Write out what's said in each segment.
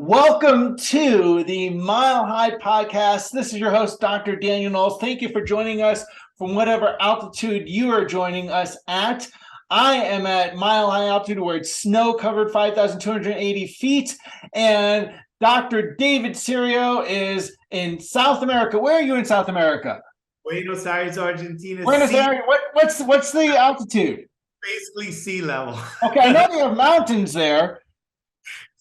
Welcome to the Mile High Podcast. This is your host, Dr. Daniel Knowles. Thank you for joining us from whatever altitude you are joining us at. I am at Mile High altitude where it's snow-covered 5,280 feet, and Dr. David Serio is in South America. Where are you in South America? Buenos Aires, Argentina. Buenos Aires. What's the altitude? Basically sea level. Okay, I know they have mountains there.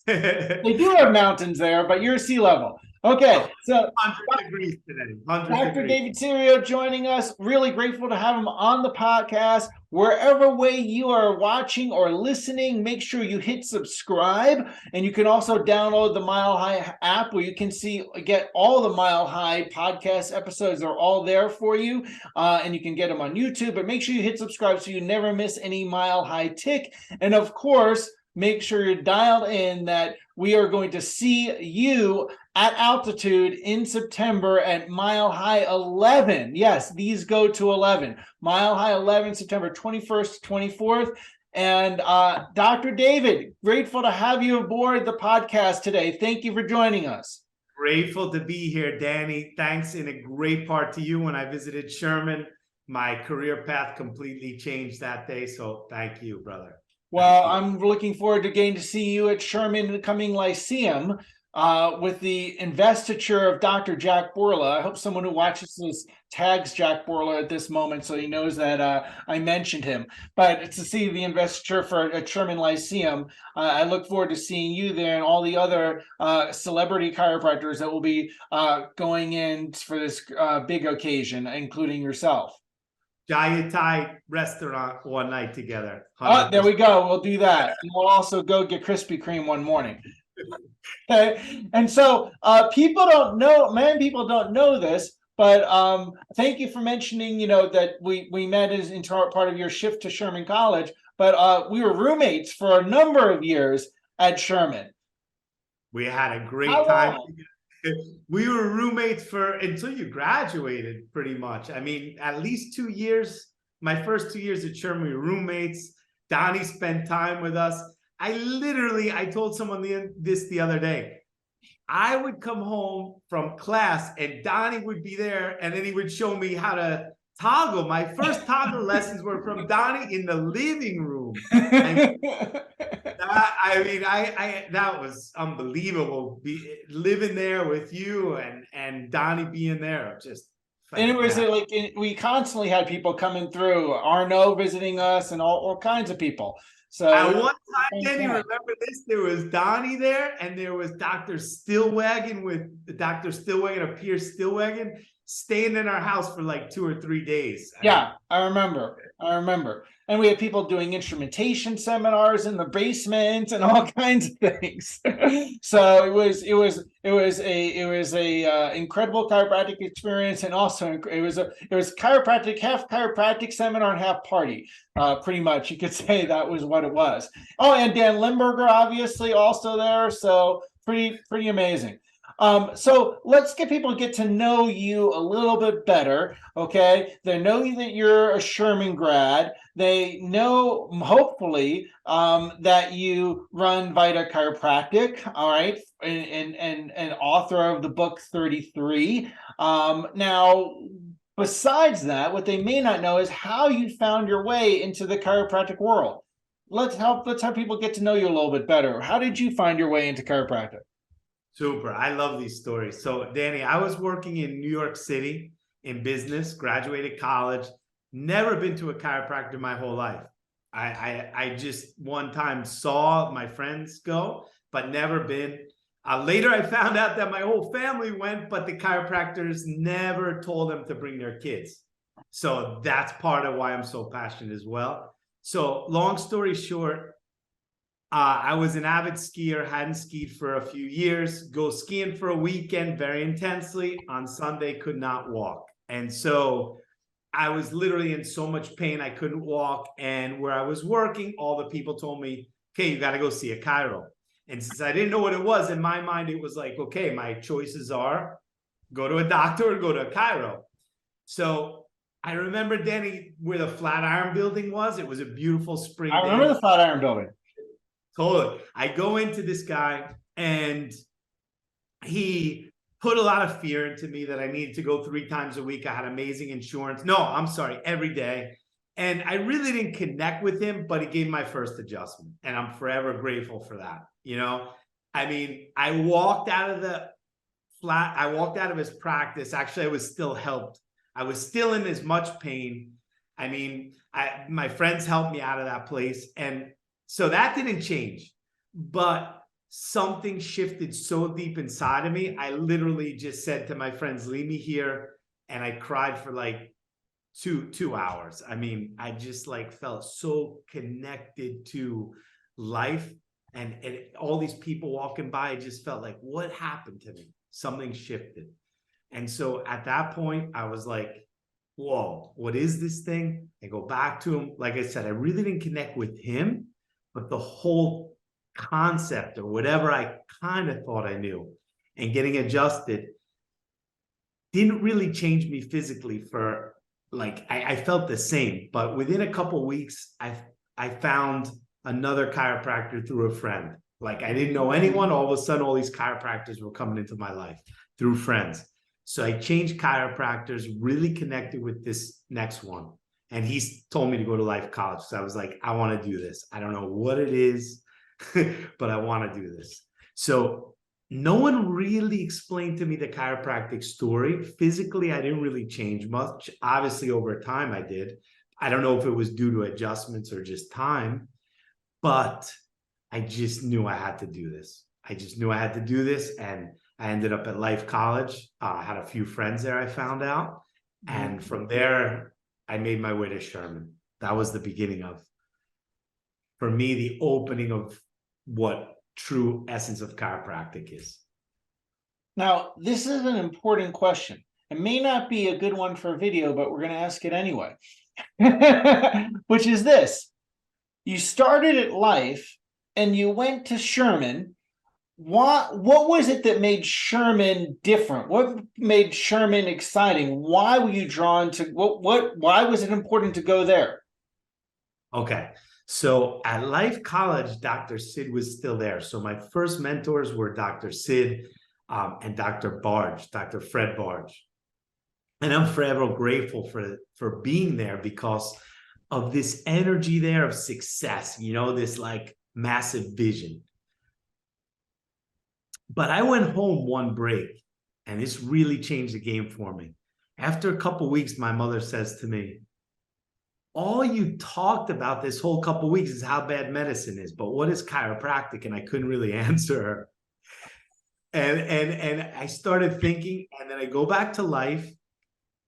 They do have mountains there, but you're sea level. Okay, so 100 degrees today. Dr. David Serio joining us. Really grateful to have him on the podcast. Wherever way you are watching or listening, make sure you hit subscribe. And you can also download the Mile High app where you can get all the Mile High podcast episodes. They're all there for you. And you can get them on YouTube. But make sure you hit subscribe so you never miss any Mile High tick. And of course, make sure you're dialed in that we are going to see you at altitude in September at Mile High 11. Yes, these go to 11. Mile High 11, September 21st, 24th. And Dr. David, grateful to have you aboard the podcast today. Thank you for joining us. Grateful to be here, Danny. Thanks in a great part to you. When I visited Sherman, my career path completely changed that day. So thank you, brother. Well, I'm looking forward to getting to see you at Sherman in the coming Lyceum with the investiture of Dr. Jack Borla. I hope someone who watches this tags Jack Borla at this moment so he knows that I mentioned him. But to see the investiture at Sherman Lyceum, I look forward to seeing you there and all the other celebrity chiropractors that will be going in for this big occasion, including yourself. Giant Thai restaurant one night together. 100%. Oh, there we go. We'll do that. And we'll also go get Krispy Kreme one morning. Okay. And so people don't know, many people don't know this, but thank you for mentioning, that we met as in part of your shift to Sherman College, but we were roommates for a number of years at Sherman. We had a great time. We were roommates until you graduated, pretty much. I mean, at least 2 years. My first 2 years at Sherman, we were roommates. Donnie spent time with us. I told someone this the other day. I would come home from class and Donnie would be there and then he would show me how to toggle. My first toggle lessons were from Donnie in the living room. That was unbelievable. Living there with you and Donnie being there, just. And it was we constantly had people coming through, Arno visiting us, and all kinds of people. So at one time, then you remember this? There was Donnie there, and there was Dr. Stillwagon or Pierce Stillwagon staying in our house for like 2 or 3 days. Yeah, I remember. And we had people doing instrumentation seminars in the basement and all kinds of things. So it was a incredible chiropractic experience, and also it was chiropractic, half chiropractic seminar and half party. Pretty much, you could say that was what it was. Oh, and Dan Limburger obviously also there. So pretty amazing. So let's get people to get to know you a little bit better, okay? They know that you're a Sherman grad. They know, hopefully, that you run Vida Chiropractic, all right, and author of the book 33. Now, besides that, what they may not know is how you found your way into the chiropractic world. Let's have people get to know you a little bit better. How did you find your way into chiropractic? Super. I love these stories. So, Danny, I was working in New York City in business, graduated college, never been to a chiropractor my whole life. I just one time saw my friends go, but never been. Later, I found out that my whole family went, but the chiropractors never told them to bring their kids. So that's part of why I'm so passionate as well. So long story short, I was an avid skier, hadn't skied for a few years, go skiing for a weekend very intensely. On Sunday, could not walk. And so I was literally in so much pain, I couldn't walk. And where I was working, all the people told me, okay, you got to go see a chiro. And since I didn't know what it was, in my mind, it was like, okay, my choices are go to a doctor or go to a chiro. So I remember, Danny, where the Flatiron building was. It was a beautiful spring day. I remember the Flatiron building. Totally. I go into this guy And he put a lot of fear into me that I needed to go 3 times a week. I had amazing insurance. No, I'm sorry, every day. And I really didn't connect with him, but he gave my first adjustment. And I'm forever grateful for that. I mean, I walked out of his practice. Actually, I was still helped. I was still in as much pain. I mean, my friends helped me out of that place. And so that didn't change. But something shifted so deep inside of me. I literally just said to my friends, leave me here. And I cried for like two hours. I mean, I just like felt so connected to life, and all these people walking by, I just felt like, what happened to me? Something shifted. And so at that point, I was like, whoa, what is this thing? I go back to him. Like I said, I really didn't connect with him, but the whole concept or whatever I kind of thought I knew and getting adjusted didn't really change me physically for like, I felt the same, but within a couple of weeks, I found another chiropractor through a friend. Like I didn't know anyone. All of a sudden, all these chiropractors were coming into my life through friends. So I changed chiropractors, really connected with this next one. And he's told me to go to Life College. So I was like, I want to do this. I don't know what it is, but I want to do this. So no one really explained to me the chiropractic story. Physically, I didn't really change much. Obviously, over time, I did. I don't know if it was due to adjustments or just time, but I just knew I had to do this. I just knew I had to do this. And I ended up at Life College. I had a few friends there, I found out. And from there, I made my way to Sherman. That was the beginning of, for me, the opening of what true essence of chiropractic is. Now, this is an important question. It may not be a good one for video, but we're going to ask it anyway, which is this. You started at Life and you went to Sherman. What was it that made Sherman different? What made Sherman exciting? Why were you drawn to why was it important to go there? Okay. So at Life College, Dr. Sid was still there. So my first mentors were Dr. Sid and Dr. Barge, Dr. Fred Barge. And I'm forever grateful for being there because of this energy there of success, this like massive vision. But I went home one break, and this really changed the game for me. After a couple of weeks, my mother says to me, all you talked about this whole couple of weeks is how bad medicine is, but what is chiropractic? And I couldn't really answer her. And I started thinking, and then I go back to Life,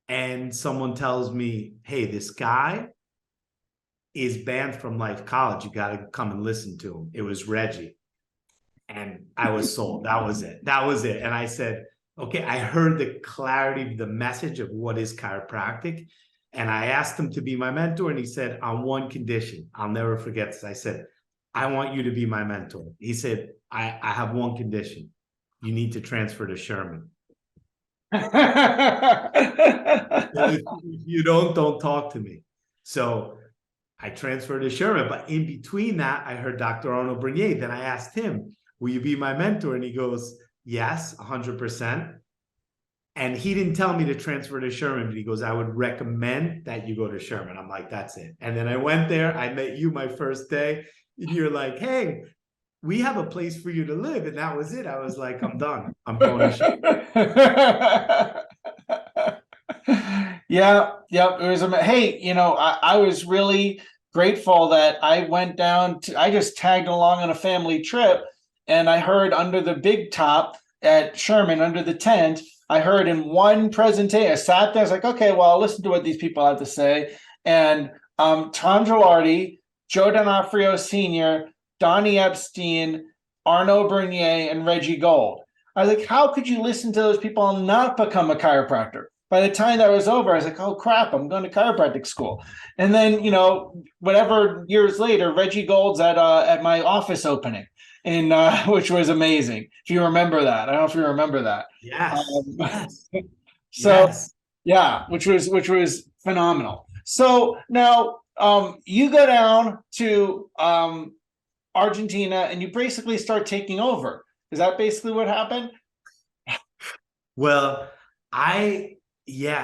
and someone tells me, hey, this guy is banned from Life College. You got to come and listen to him. It was Reggie. And I was sold. That was it. That was it. And I said, okay, I heard the clarity, the message of what is chiropractic. And I asked him to be my mentor. And he said, on one condition, I'll never forget this. I said, I want you to be my mentor. He said, I have one condition. You need to transfer to Sherman. If you don't talk to me. So I transferred to Sherman. But in between that, I heard Dr. Arnold Bernier. Then I asked him, will you be my mentor? And he goes, yes, 100%. And he didn't tell me to transfer to Sherman, but he goes, I would recommend that you go to Sherman. I'm like, that's it. And then I went there. I met you my first day. And you're like, hey, we have a place for you to live. And that was it. I was like, I'm done. I'm going to Sherman. Yeah. It was, hey, I was really grateful that I went down I just tagged along on a family trip, and I heard under the big top at Sherman, under the tent, I heard in one presentation, I sat there, I was like, okay, well, I'll listen to what these people have to say. And Tom Gilardi, Joe D'Onofrio Sr., Donnie Epstein, Arnaud Bernier, and Reggie Gold. I was like, how could you listen to those people and not become a chiropractor? By the time that was over, I was like, oh, crap, I'm going to chiropractic school. And then, whatever years later, Reggie Gold's at my office opening, which was amazing. If you remember that. I don't know if you remember that. Yes. Yes. So, yes. Yeah, which was phenomenal. So now you go down to Argentina and you basically start taking over. Is that basically what happened? Well, at the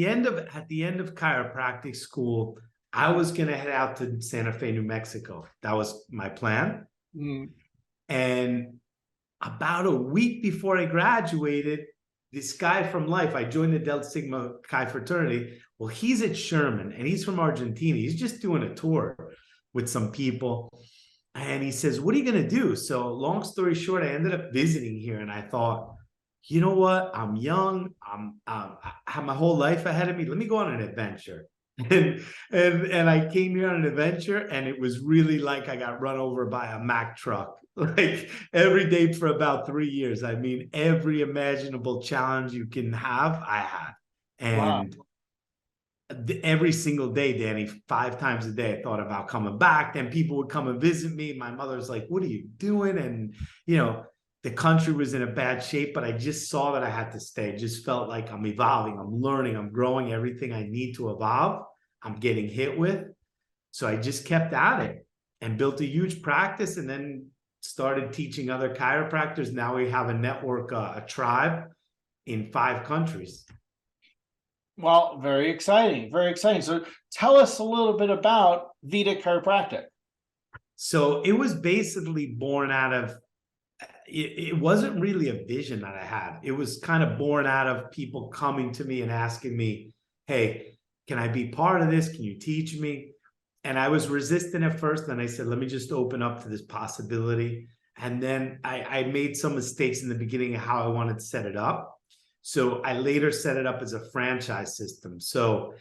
end of chiropractic school, I was gonna head out to Santa Fe, New Mexico. That was my plan. Mm. And about a week before I graduated, this guy from Life, I joined the Delta Sigma Chi fraternity. Well, he's at Sherman and he's from Argentina. He's just doing a tour with some people. And he says, what are you going to do? So long story short, I ended up visiting here and I thought, you know what? I'm young. I have my whole life ahead of me. Let me go on an adventure. And I came here on an adventure and it was really like I got run over by a Mack truck like every day for about 3 years. I mean, every imaginable challenge you can have, I had. Wow. And every single day, Danny, 5 times a day, I thought about coming back. Then people would come and visit me. My mother's like, what are you doing? And, you know, the country was in a bad shape, but I just saw that I had to stay. It just felt like I'm evolving, I'm learning, I'm growing everything I need to evolve. I'm getting hit with. So I just kept at it and built a huge practice and then started teaching other chiropractors. Now we have a network, a tribe in 5 countries. Well, very exciting. Very exciting. So tell us a little bit about Vida Chiropractic. So it was basically born out of, it wasn't really a vision that I had. It was kind of born out of people coming to me and asking me, hey, can I be part of this? Can you teach me? And I was resistant at first. Then I said, let me just open up to this possibility. And then I made some mistakes in the beginning of how I wanted to set it up. So I later set it up as a franchise system. So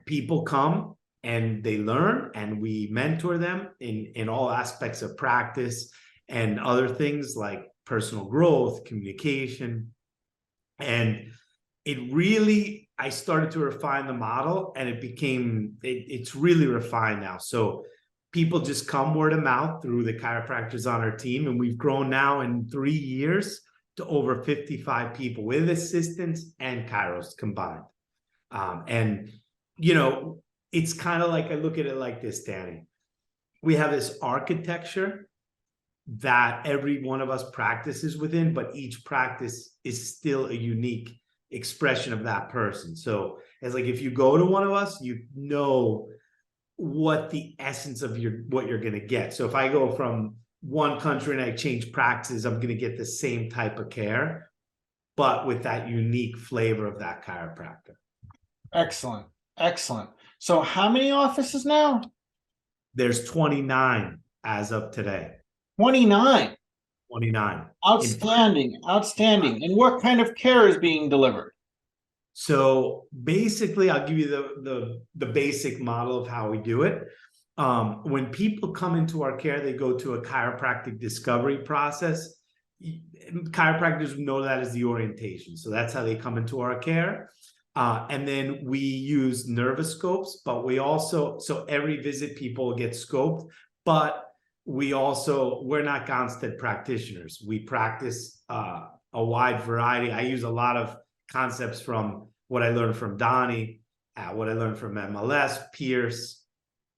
people come and they learn and we mentor them in all aspects of practice and other things like personal growth, communication. And it really, I started to refine the model and it's really refined now. So people just come word of mouth through the chiropractors on our team. And we've grown now in 3 years to over 55 people with assistants and chiros combined. And, you know, it's kind of like, I look at it like this, Danny. We have this architecture that every one of us practices within, but each practice is still a unique expression of that person. So it's like, if you go to one of us, you know what the essence of what you're going to get. So if I go from one country and I change practices, I'm going to get the same type of care, but with that unique flavor of that chiropractor. Excellent. Excellent. So how many offices now? There's 29 as of today. 29. 29. Outstanding. Outstanding. And what kind of care is being delivered? So basically, I'll give you the basic model of how we do it. When people come into our care, they go to a chiropractic discovery process. Chiropractors know that as the orientation. So that's how they come into our care. And then we use nervous scopes, but we also, so every visit people get scoped, but we're not constant practitioners. We practice a wide variety. I use a lot of concepts from what I learned from Donnie, what I learned from MLS, Pierce,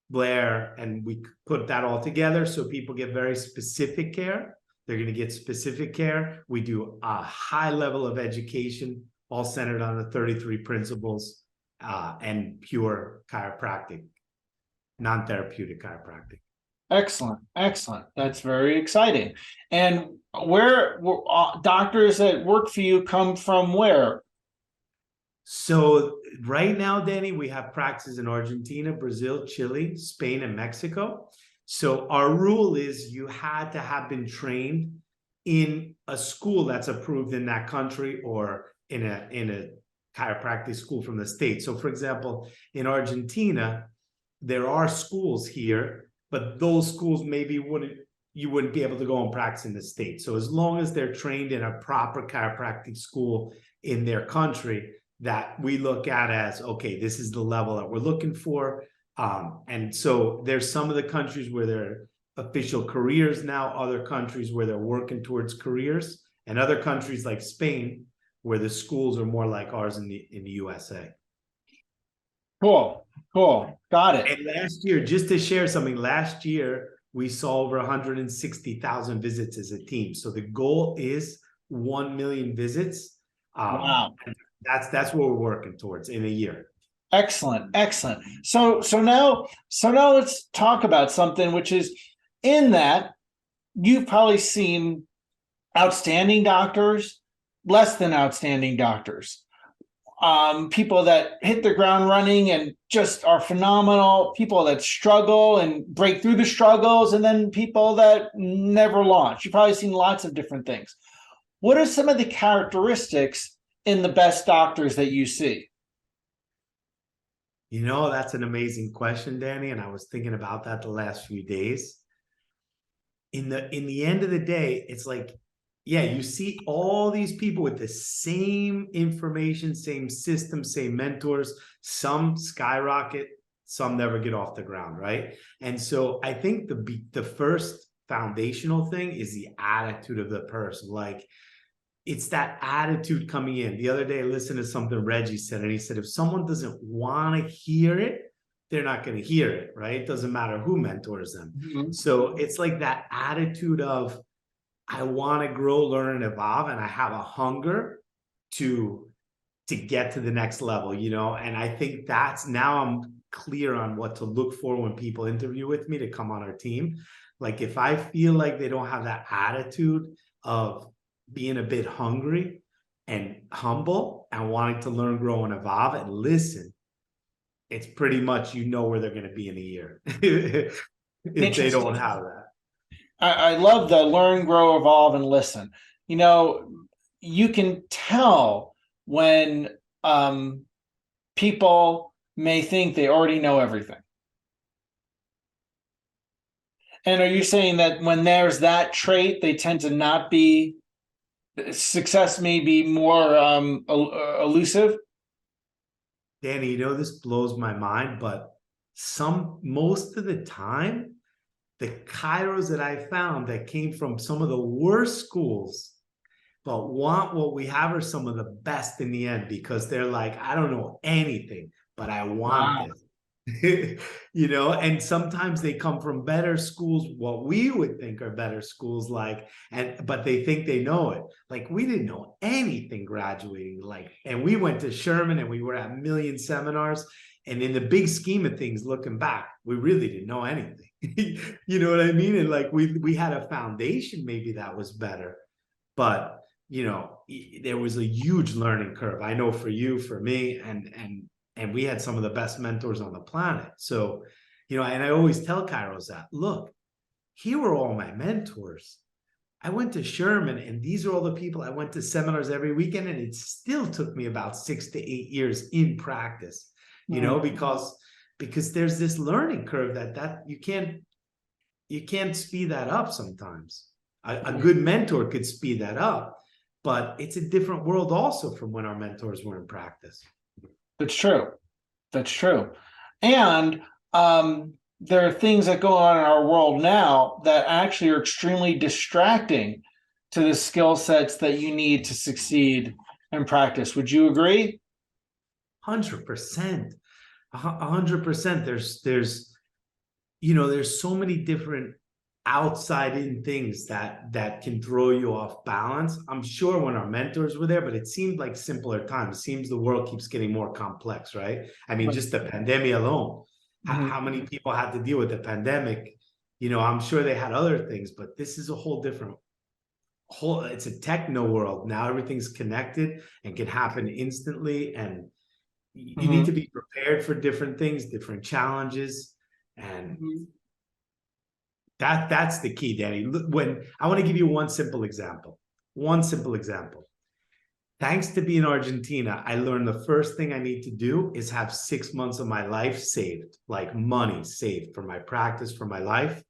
Blair, and we put that all together so people get very specific care. They're going to get specific care. We do a high level of education, all centered on the 33 principles and pure chiropractic, non-therapeutic chiropractic. Excellent. Excellent. That's very exciting. And where doctors that work for you come from where? So right now, Danny, we have practices in Argentina, Brazil, Chile, Spain, and Mexico. So our rule is you had to have been trained in a school that's approved in that country or in a chiropractic school from the state. So for example, in Argentina, there are schools here, but those schools maybe you wouldn't be able to go and practice in the state. So as long as they're trained in a proper chiropractic school in their country, that we look at as, okay, this is the level that we're looking for. And so there's some of the countries where they're official careers now, other countries where they're working towards careers, and other countries like Spain, where the schools are more like ours in the USA. Cool. Cool. Got it. And last year, just to share something, last year we saw over 160,000 visits as a team. So the goal is 1 million visits. Wow. That's what we're working towards in a year. Excellent, excellent. So now let's talk about something which is in that you've probably seen outstanding doctors, less than outstanding doctors, people that hit the ground running and just are phenomenal, people that struggle and break through the struggles, and then people that never launch. You've probably seen lots of different things. What are some of the characteristics in the best doctors that you see? You know, that's an amazing question, Danny. And I was thinking about that the last few days. In the end of the day, it's like, yeah, you see all these people with the same information, same system, same mentors. Some skyrocket, some never get off the ground, right? And so I think the first foundational thing is the attitude of the person. Like, it's that attitude coming in. The other day, I listened to something Reggie said, and he said, if someone doesn't want to hear it, they're not going to hear it, right? It doesn't matter who mentors them. Mm-hmm. So it's like that attitude of, I want to grow, learn, and evolve, and I have a hunger to get to the next level, you know? And I think that's, now I'm clear on what to look for when people interview with me to come on our team. Like, if I feel like they don't have that attitude of being a bit hungry and humble and wanting to learn, grow, and evolve and listen, it's pretty much, you know, where they're going to be in a year if they don't have that. I love the learn, grow, evolve, and listen. You know, you can tell when people may think they already know everything. And are you saying that when there's that trait, they tend to not be, success may be more elusive? Danny, you know, this blows my mind, but most of the time, the chiros that I found that came from some of the worst schools, but want what we have are some of the best in the end, because they're like, I don't know anything, but I want this. You know, and sometimes they come from better schools, what we would think are better schools, like, but they think they know it. Like, we didn't know anything graduating, like, and we went to Sherman and we were at a million seminars, and in the big scheme of things, looking back, we really didn't know anything. You know what I mean? And like, we had a foundation maybe that was better, but you know, there was a huge learning curve. I know for you, for me, and we had some of the best mentors on the planet. So, you know, and I always tell chiros that, look, here were all my mentors. I went to Sherman, and these are all the people I went to seminars every weekend, and it still took me about 6 to 8 years in practice, you know, because there's this learning curve that you can't speed that up sometimes. A good mentor could speed that up, but it's a different world also from when our mentors were in practice. That's true. That's true. And there are things that go on in our world now that actually are extremely distracting to the skill sets that you need to succeed in practice. Would you agree? 100%. 100%. There's, you know, there's so many different outside in things that can throw you off balance. I'm sure when our mentors were there, but it seemed like simpler times. It seems the world keeps getting more complex, right? I mean, just the pandemic alone, how many people had to deal with the pandemic? You know, I'm sure they had other things, but this is a whole different it's a techno world. Now everything's connected and can happen instantly. And you need to be prepared for different things, different challenges. And that's the key, Danny. When I want to give you one simple example. Thanks to being in Argentina, I learned the first thing I need to do is have 6 months of my life saved, like money saved for my practice, for my life.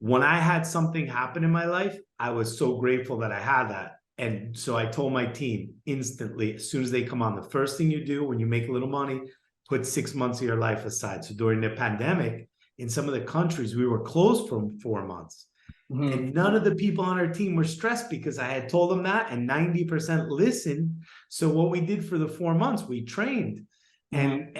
When I had something happen in my life, I was so grateful that I had that. And so I told my team instantly, as soon as they come on, the first thing you do when you make a little money, put 6 months of your life aside. So during the pandemic, in some of the countries, we were closed for 4 months. And none of the people on our team were stressed because I had told them that, and 90% listened. So what we did for the 4 months, we trained. And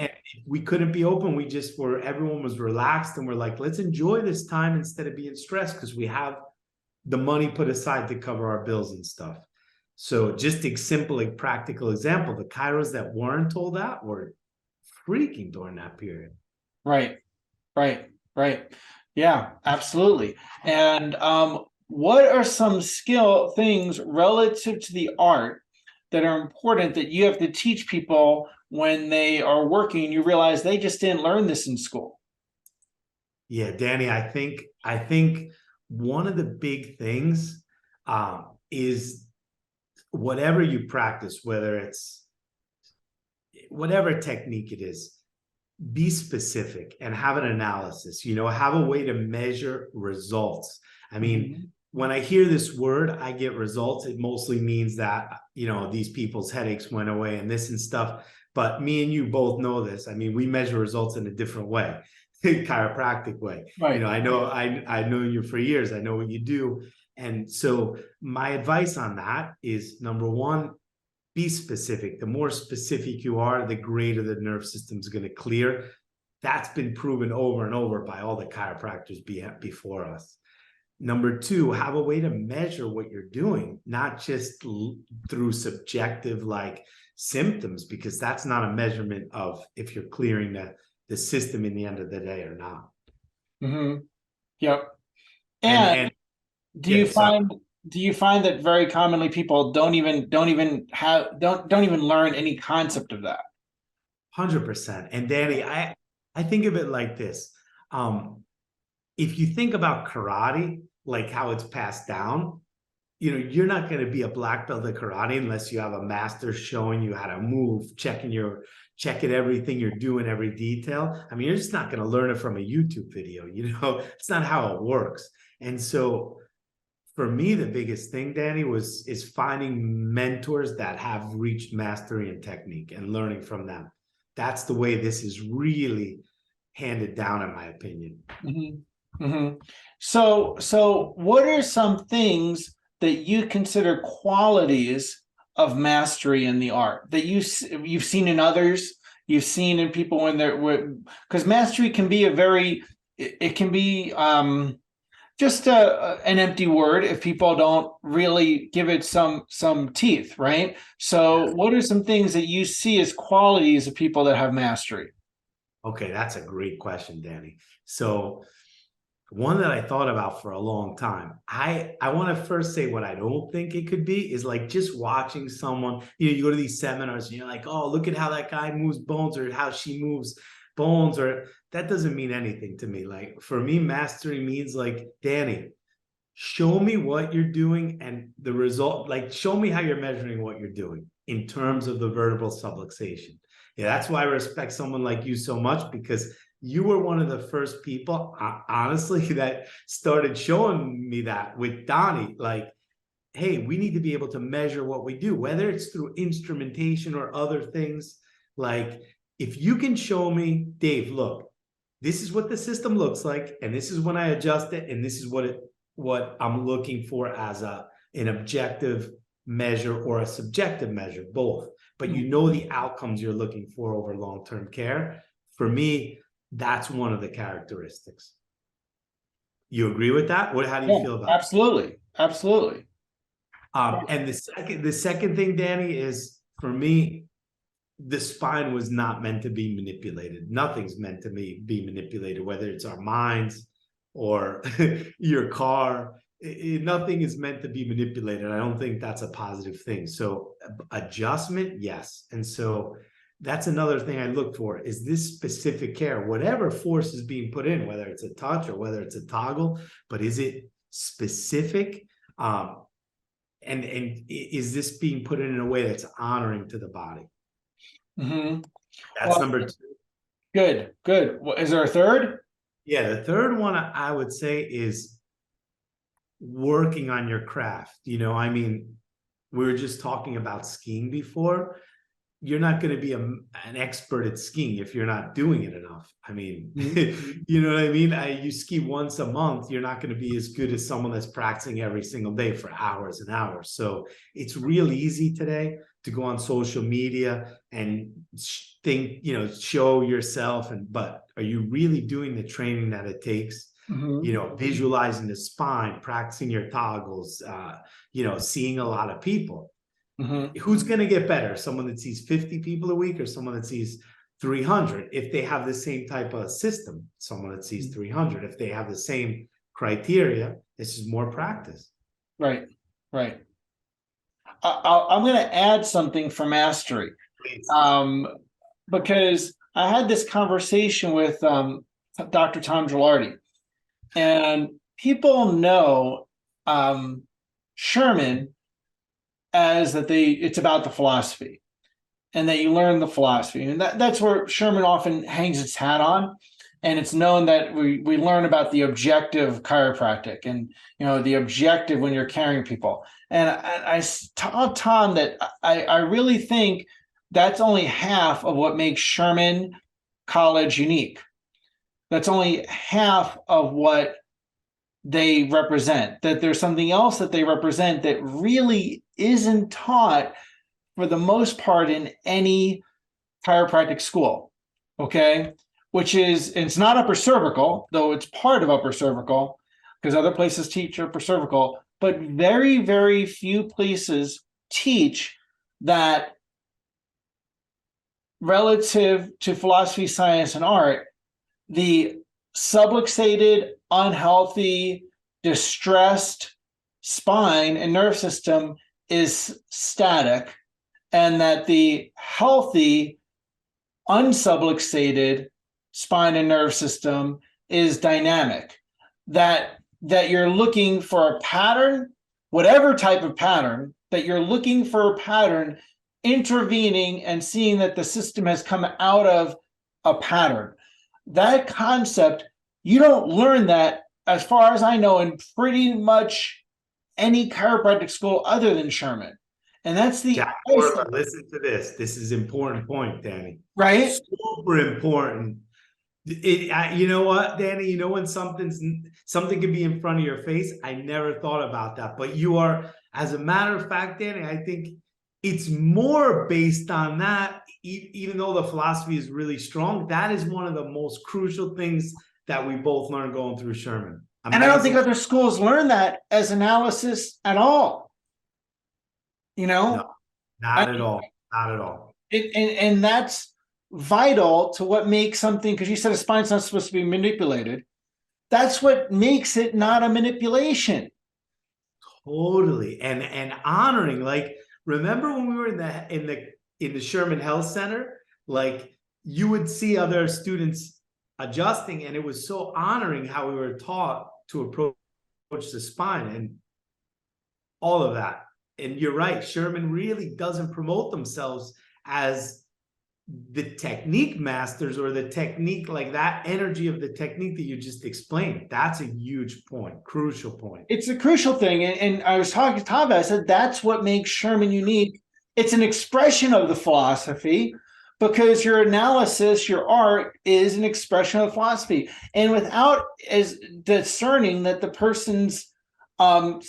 we couldn't be open. We just were, everyone was relaxed and we're like, let's enjoy this time instead of being stressed because we have the money put aside to cover our bills and stuff. So just a simple, like practical example, the chiros that weren't told that were freaking during that period. Right, right. Yeah, absolutely. And what are some skill things relative to the art that are important that you have to teach people when they are working? You realize they just didn't learn this in school. Yeah, Danny, I think one of the big things is whatever you practice, whether it's whatever technique it is, be specific and have an analysis, have a way to measure results. I mean, when I hear this word, I get results. It mostly means that, these people's headaches went away and this and stuff. But me and you both know this. I mean, we measure results in a different way, chiropractic way. Right. I know you for years. I know what you do. And so my advice on that is, number one, be specific. The more specific you are, the greater the nerve system is going to clear. That's been proven over and over by all the chiropractors before us. Number two, have a way to measure what you're doing, not just through subjective like symptoms, because that's not a measurement of if you're clearing the system in the end of the day or not. Yep. And do you find that very commonly people don't even learn any concept of that? 100%. And Danny, I think of it like this. If you think about karate, like how it's passed down, you're not going to be a black belt at karate unless you have a master showing you how to move, checking everything you're doing, every detail. I mean, you're just not going to learn it from a YouTube video. It's not how it works. And so for me, the biggest thing, Danny, is finding mentors that have reached mastery and technique and learning from them. That's the way this is really handed down, in my opinion. So what are some things that you consider qualities of mastery in the art that you've seen in others, you've seen in people when because mastery can be just an empty word if people don't really give it some teeth, right? So what are some things that you see as qualities of people that have mastery? Okay, that's a great question, Danny. So one that I thought about for a long time, I want to first say what I don't think it could be is like just watching someone, you go to these seminars and you're like, oh, look at how that guy moves bones or how she moves bones, or that doesn't mean anything to me. Like for me, mastery means like, Danny, show me what you're doing and the result, like show me how you're measuring what you're doing in terms of the vertebral subluxation. Yeah, that's why I respect someone like you so much, because you were one of the first people, honestly, that started showing me that with Donnie, like, hey, we need to be able to measure what we do, whether it's through instrumentation or other things. Like, if you can show me, Dave, look, this is what the system looks like, and this is when I adjust it, and this is what I'm looking for as an objective measure or a subjective measure, both. But the outcomes you're looking for over long-term care. For me, that's one of the characteristics. You agree with that? How do you feel about it? Absolutely. And the second thing, Danny, is for me, the spine was not meant to be manipulated. Nothing's meant to be manipulated, whether it's our minds or your car. Nothing is meant to be manipulated. I don't think that's a positive thing. So adjustment, yes. And so that's another thing I look for, is this specific care, whatever force is being put in, whether it's a touch or whether it's a toggle, but is it specific? And is this being put in a way that's honoring to the body? That's number two. Good. Is there a third? Yeah, the third one I would say is working on your craft. I mean, we were just talking about skiing before. you're not going to be an expert at skiing if you're not doing it enough. I mean, you know what I mean? You ski once a month, you're not going to be as good as someone that's practicing every single day for hours and hours. So it's real easy today to go on social media and show yourself. But are you really doing the training that it takes? Visualizing the spine, practicing your toggles, seeing a lot of people. Who's going to get better? Someone that sees 50 people a week or someone that sees 300? If they have the same type of system, someone that sees 300, if they have the same criteria, this is more practice. Right. I'm going to add something for mastery. Please. Because I had this conversation with Dr. Tom Gilardi, and people know Sherman as that it's about the philosophy, and that you learn the philosophy, and that's where Sherman often hangs its hat on. And it's known that we learn about the objective chiropractic, and the objective when you're carrying people. And I told Tom that I really think that's only half of what makes Sherman College unique. That's only half of what they represent, that there's something else that they represent that really isn't taught for the most part in any chiropractic school. Okay. Which is, it's not upper cervical, though it's part of upper cervical, because other places teach upper cervical, but very, very few places teach that relative to philosophy, science, and art, the subluxated, unhealthy, distressed spine and nerve system is static, and that the healthy, unsubluxated spine and nerve system is dynamic. That you're looking for a pattern, whatever type of pattern, that you're looking for a pattern, intervening and seeing that the system has come out of a pattern. That concept, you don't learn that, as far as I know, in pretty much any chiropractic school other than Sherman. And that's the listen to this. This is an important point, Danny. Right? Super important. You know what, Danny? When something can be in front of your face, I never thought about that. But you are, as a matter of fact, Danny, I think it's more based on that. Even though the philosophy is really strong, that is one of the most crucial things that we both learned going through Sherman. Amazing. And I don't think other schools learn that as analysis at all. No, not at all. Not at all. And that's vital to what makes something, because you said a spine's not supposed to be manipulated. That's what makes it not a manipulation. Totally. And honoring, like, remember when we were in the Sherman Health Center, like, you would see other students adjusting, and it was so honoring how we were taught to approach the spine and all of that. And you're right, Sherman really doesn't promote themselves as the technique masters, or the technique, like that energy of the technique that you just explained. That's a huge point, crucial point. It's a crucial thing. And I was talking to Tom, I said, that's what makes Sherman unique. It's an expression of the philosophy, because your analysis, your art, is an expression of philosophy. And without as discerning that the person's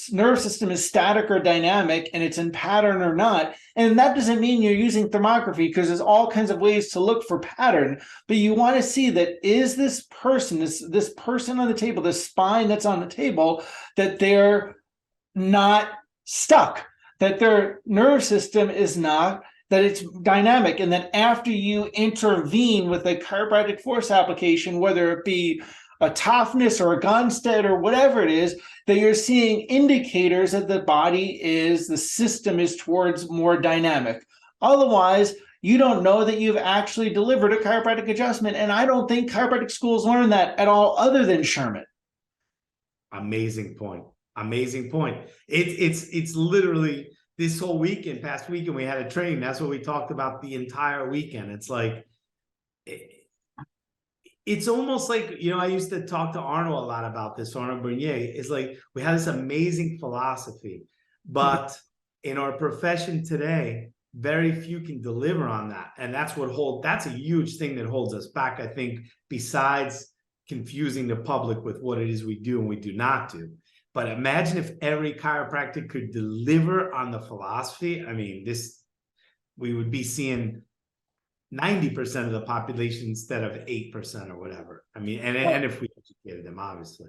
nerve system is static or dynamic, and it's in pattern or not. And that doesn't mean you're using thermography, because there's all kinds of ways to look for pattern. But you want to see that, is this person, this person on the table, this spine that's on the table, that they're not stuck, that their nerve system is not, that it's dynamic, and that after you intervene with a chiropractic force application, whether it be a toughness or a Gonstead or whatever it is, that you're seeing indicators that the system is towards more dynamic. Otherwise, you don't know that you've actually delivered a chiropractic adjustment. And I don't think chiropractic schools learn that at all other than Sherman. Amazing point. Amazing point. It's literally this whole weekend, past weekend, we had a training. That's what we talked about the entire weekend. It's like, it's almost like, I used to talk to Arnold a lot about this. Arnold Bernier is like, we have this amazing philosophy, but in our profession today, very few can deliver on that. And that's a huge thing that holds us back, I think, besides confusing the public with what it is we do and we do not do. But imagine if every chiropractor could deliver on the philosophy. I mean, we would be seeing 90% of the population instead of 8% or whatever. I mean, and if we educated them, obviously.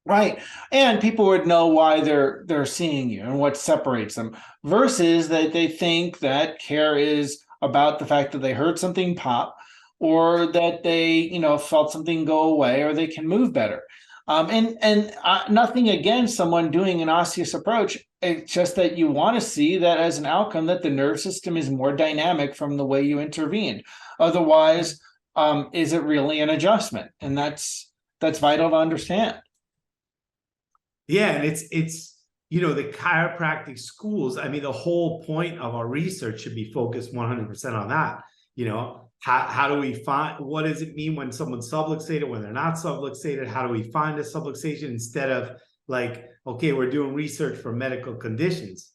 Right. And people would know why they're seeing you and what separates them, versus that they think that care is about the fact that they heard something pop, or that they, felt something go away, or they can move better. And nothing against someone doing an osseous approach. It's just that you want to see that as an outcome, that the nerve system is more dynamic from the way you intervened. Otherwise, is it really an adjustment? And that's vital to understand. Yeah, and it's the chiropractic schools. I mean, the whole point of our research should be focused 100% on that. How do we find, what does it mean when someone's subluxated, when they're not subluxated? How do we find a subluxation, instead of like, okay, we're doing research for medical conditions.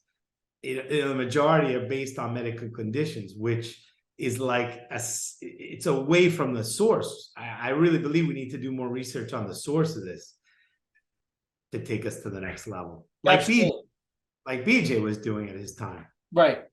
The majority are based on medical conditions, which is like it's away from the source. I really believe we need to do more research on the source of this to take us to the next level. Like BJ was doing at his time. Right.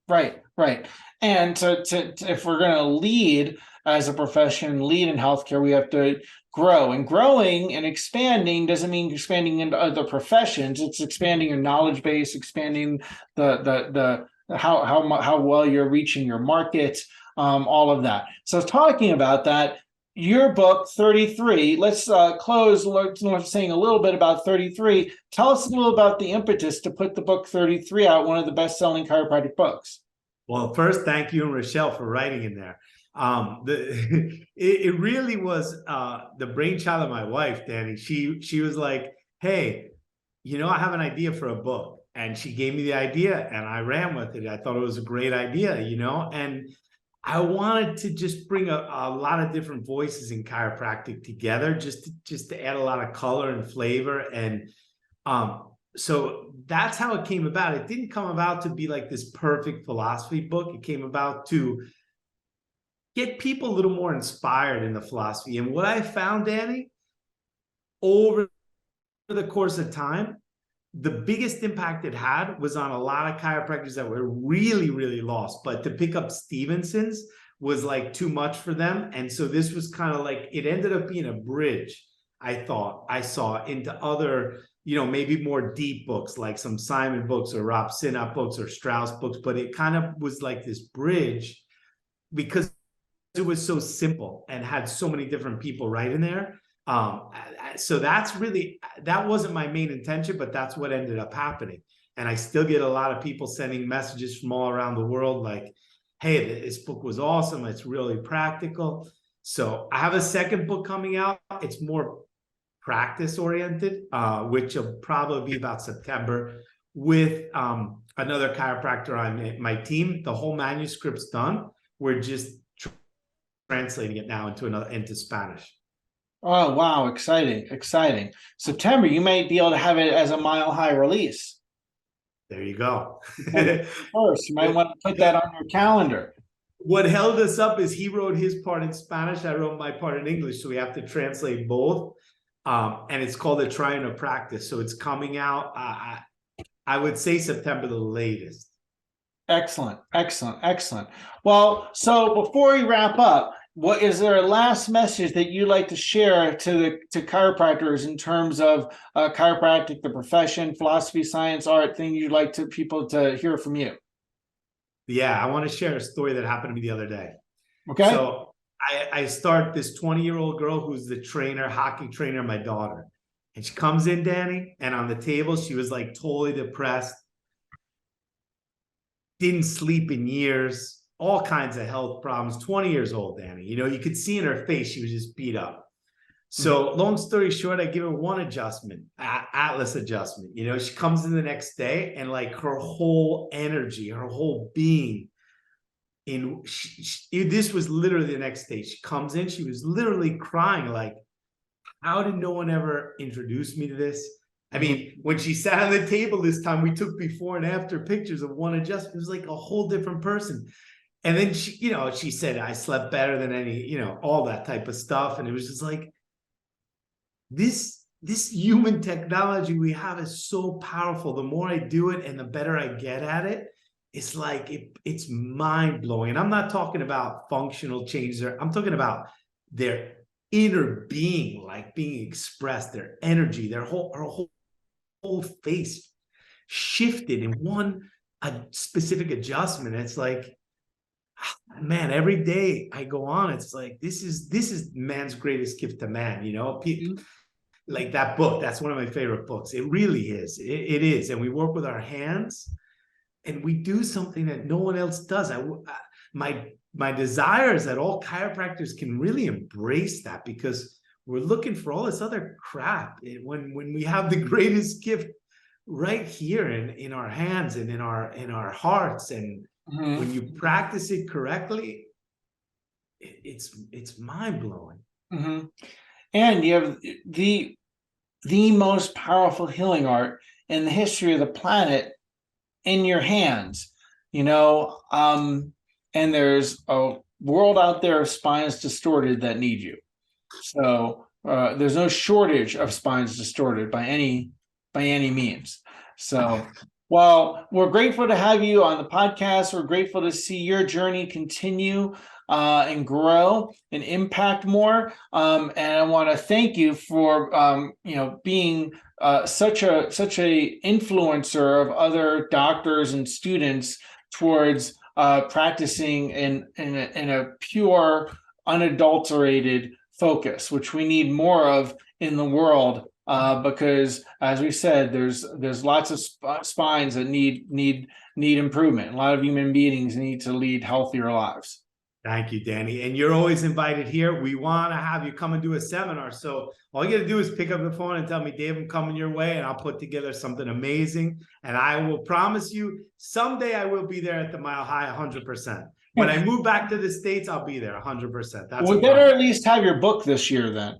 And to if we're going to lead as a profession, lead in healthcare, we have to grow. And growing and expanding doesn't mean expanding into other professions. It's expanding your knowledge base, expanding the how well you're reaching your market, all of that. So talking about that, your book 33, let's close saying a little bit about 33. Tell us a little about the impetus to put the book 33 out, one of the best-selling chiropractic books. Well, first, thank you and Rochelle for writing in there. It really was the brainchild of my wife, Danny. She was like, hey, I have an idea for a book. And she gave me the idea and I ran with it. I thought it was a great idea, and I wanted to just bring a lot of different voices in chiropractic together, just to add a lot of color and flavor. And so that's how it came about. It didn't come about to be like this perfect philosophy book. It came about to get people a little more inspired in the philosophy. And what I found, Danny, over the course of time, the biggest impact it had was on a lot of chiropractors that were really, really lost. But to pick up Stevenson's was like too much for them. And so this was kind of like, it ended up being a bridge, I saw, into other, maybe more deep books, like some Simon books or Rob Sinop books or Strauss books. But it kind of was like this bridge because it was so simple and had so many different people right in there. So that wasn't my main intention, but that's what ended up happening. And I still get a lot of people sending messages from all around the world like, hey, this book was awesome. It's really practical. So I have a second book coming out. It's more practice oriented, which will probably be about September, with another chiropractor on my team. The whole manuscript's done. We're just translating it now into Spanish. Oh, wow. Exciting. September, you might be able to have it as a Mile High release. There you go. First, you might want to put that on your calendar. What held us up is he wrote his part in Spanish. I wrote my part in English. So we have to translate both. And it's called The Triumph of Practice. So it's coming out, I would say September the latest. Excellent. Well, so before we wrap up, what is there a last message that you'd like to share to chiropractors in terms of chiropractic, the profession, philosophy, science, art, thing you'd like people to hear from you? Yeah, I want to share a story that happened to me the other day. Okay. So I start this 20-year-old girl who's the hockey trainer, my daughter. And she comes in, Danny, and on the table, she was like totally depressed. Didn't sleep in years. All kinds of health problems, 20 years old, Danny. You could see in her face, she was just beat up. So long story short, I give her one adjustment, Atlas adjustment. She comes in the next day and like her whole energy, her whole being this was literally the next day. She comes in, she was literally crying like, how did no one ever introduce me to this? I mean, when she sat on the table this time, we took before and after pictures of one adjustment. It was like a whole different person. And then she, you know, she said, I slept better than any, you know, all that type of stuff. And it was just like, this human technology we have is so powerful. The more I do it and the better I get at it, it's like it's mind blowing. And I'm not talking about functional changes. I'm talking about their inner being, like being expressed, their energy, their whole face shifted in a specific adjustment. It's like, man, every day I go on, it's like this is man's greatest gift to man. You know, like that book. That's one of my favorite books. It really is. It is, and we work with our hands, and we do something that no one else does. My desire is that all chiropractors can really embrace that, because we're looking for all this other crap when we have the greatest gift right here in our hands and in our hearts. And when you practice it correctly, it's mind-blowing. And you have the most powerful healing art in the history of the planet in your hands, you know. And there's a world out there of spines distorted that need you. So there's no shortage of spines distorted by any means. So, well, we're grateful to have you on the podcast. We're grateful to see your journey continue and grow and impact more. And I want to thank you for being such a influencer of other doctors and students towards practicing in a pure, unadulterated focus, which we need more of in the world, because, as we said, there's lots of spines that need improvement. A lot of human beings need to lead healthier lives. Thank you, Danny. And you're always invited here. We want to have you come and do a seminar. So all you got to do is pick up the phone and tell me, Dave, I'm coming your way, and I'll put together something amazing. And I will promise you, someday I will be there at the Mile High 100%. When I move back to the States, I'll be there 100%. That's we better at least have your book this year then.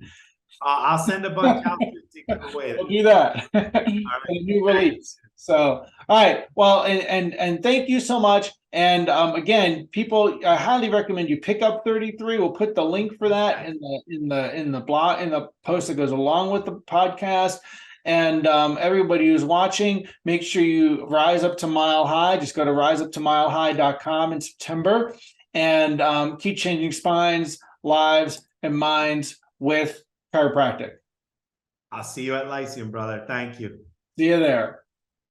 I'll send a bunch out to give away. We'll do that. Right. A new release. So, all right. Well, and thank you so much. And again, people, I highly recommend you pick up 33. We'll put the link for that in the blog, in the post that goes along with the podcast. And everybody who's watching, make sure you rise up to Mile High. Just go to riseuptomilehigh.com in September, and keep changing spines, lives, and minds with chiropractic. I'll see you at Lyceum, brother. Thank you. See you there.